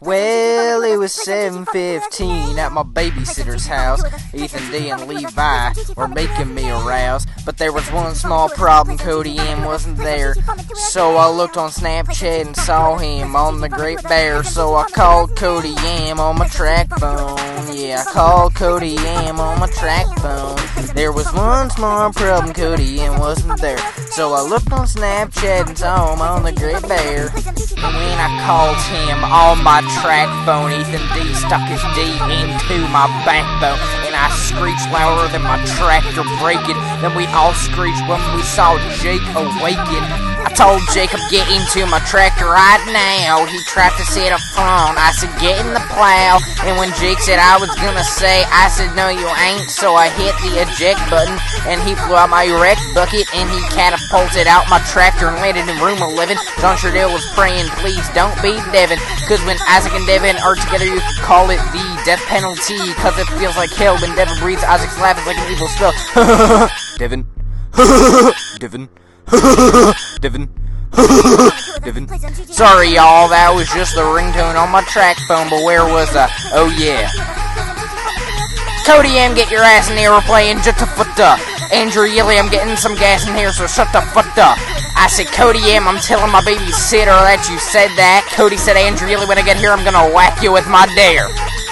Well, it was 7:15 at my babysitter's house. Ethan D and Levi were making me arouse, but there was one small problem. Cody M wasn't there, so I looked on Snapchat and saw him on the Great Bear. So I called Cody M on my Tracfone. Yeah, I called Cody M on my Tracfone. There was one small problem. Cody M wasn't there, so I looked on Snapchat and saw him on the Great Bear. And when I called him on my Tracfone, Ethan D stuck his D into my backbone, and I screeched louder than my tractor braking. Then we all screeched when we saw Jake awaken. I told Jacob, get into my tractor right now. He tried to sit up front. I said, get in the plow. And when Jake said I was gonna say, I said, no you ain't. So I hit the eject button, and he blew out my wreck bucket, and he catapulted out my tractor and landed in room 11. John Sherdale was praying, please don't be Devin, cause when Isaac and Devin are together, you can call it the death penalty, cause it feels like hell when Devin breathes. Isaac's laugh is like an evil spell. Devin. Devin. Devin. Devin. Sorry y'all, that was just the ringtone on my Tracfone, but where was I? Oh yeah. Cody M, get your ass in here, we're playing just a foot up. Andrew Yilly, I'm getting some gas in here, so shut the fuck up. I said, Cody M, I'm telling my babysitter that you said that. Cody said, Andrew Yilly, when I get here, I'm gonna whack you with my dare.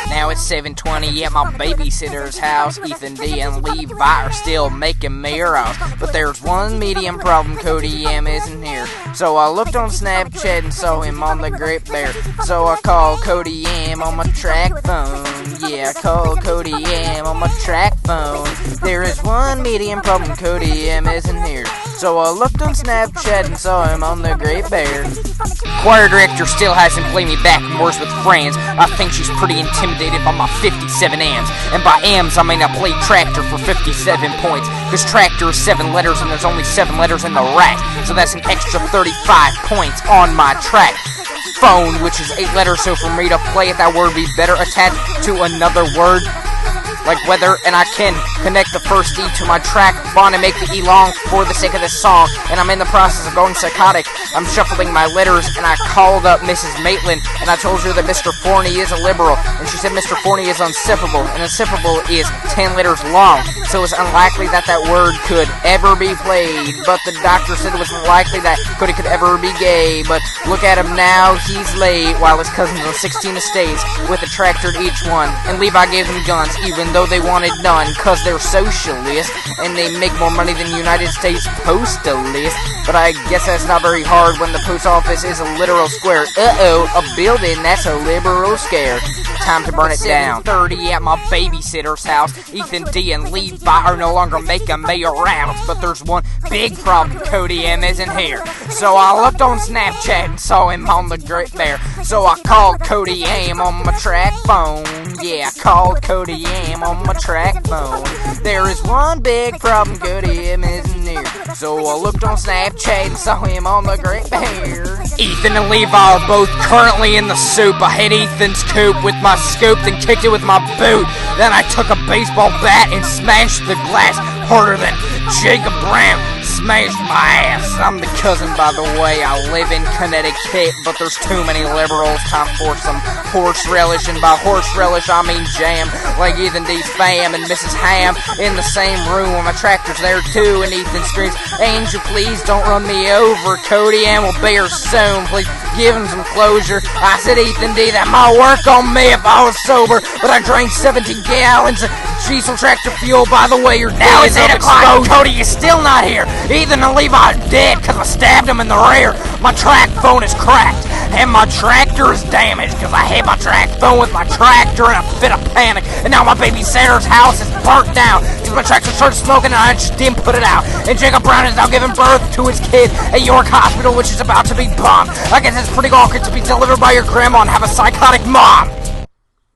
Now it's 7:20 at my babysitter's house. Ethan D and Levi are still making me arouse, but there's one medium problem. Cody M isn't here, so I looked on Snapchat and saw him on the Great Bear. So I called Cody M on my Tracfone. Yeah, I called Cody M on my Tracfone. There is one medium problem. Cody M isn't here, so I looked on Snapchat and saw him on the Great Bear. Choir director still hasn't played me back and worse with friends. I think she's pretty intimidated by my 57 amps. And by amps, I mean I played tractor for 57 points. Cause tractor is 7 letters and there's only 7 letters in the rack. So that's an extra 35 points on my track. Phone, which is 8 letters, so for me to play it, that word would be better attached to another word, like weather, and I can connect the first E to my track bond and make the E long for the sake of this song. And I'm in the process of going psychotic. I'm shuffling my letters, and I called up Mrs. Maitland, and I told her that Mr. Forney is a liberal, and she said Mr. Forney is unsippable, and unsippable is 10 letters long, so it's unlikely that that word could ever be played. But the doctor said it was unlikely that Cody could ever be gay. But look at him now, he's late, while his cousins on 16 estates with a tractor to each one, and Levi gave them guns, even though they wanted none, cause they're socialists, and they make more money than United States Postalists. But I guess that's not very hard when the post office is a literal square. Uh-oh, a building that's a liberal scare. Time to burn it down. 7:30 at my babysitter's house. Ethan D and Levi are no longer making me aroused, but there's one big problem. Cody M isn't here, so I looked on Snapchat and saw him on the Great Bear. So I called Cody M on my Tracfone. Yeah, I called Cody M on my Tracfone. There is one big problem. Cody M isn't here, so I looked on Snapchat and saw him on the Great Bear. Ethan and Levi are both currently in the soup. I hit Ethan's coop with my scoop, then kicked it with my boot. Then I took a baseball bat and smashed the glass harder than Jacob Brown smashed my ass. I'm the cousin, by the way. I live in Connecticut, but there's too many liberals. Time for some horse relish, and by horse relish I mean jam, like Ethan D's fam and Mrs. Ham in the same room when my tractor's there too. And Ethan screams, Angel, please don't run me over. Cody M will be here soon. Please give him some closure. I said, Ethan D, that might work on me if I was sober, but I drank 17 gallons of diesel tractor fuel. By the way, your now it's 8 o'clock. Cody is still not here. Ethan and Levi are dead because I stabbed him in the rear. My Tracfone is cracked, and my tractor is damaged because I hit my Tracfone with my tractor in a fit of panic. And now my babysitter's house is burnt down because my tractor started smoking and I just didn't put it out. And Jacob Brown is now giving birth to his kid at York Hospital, which is about to be bombed. I guess it's pretty awkward to be delivered by your grandma and have a psychotic mom.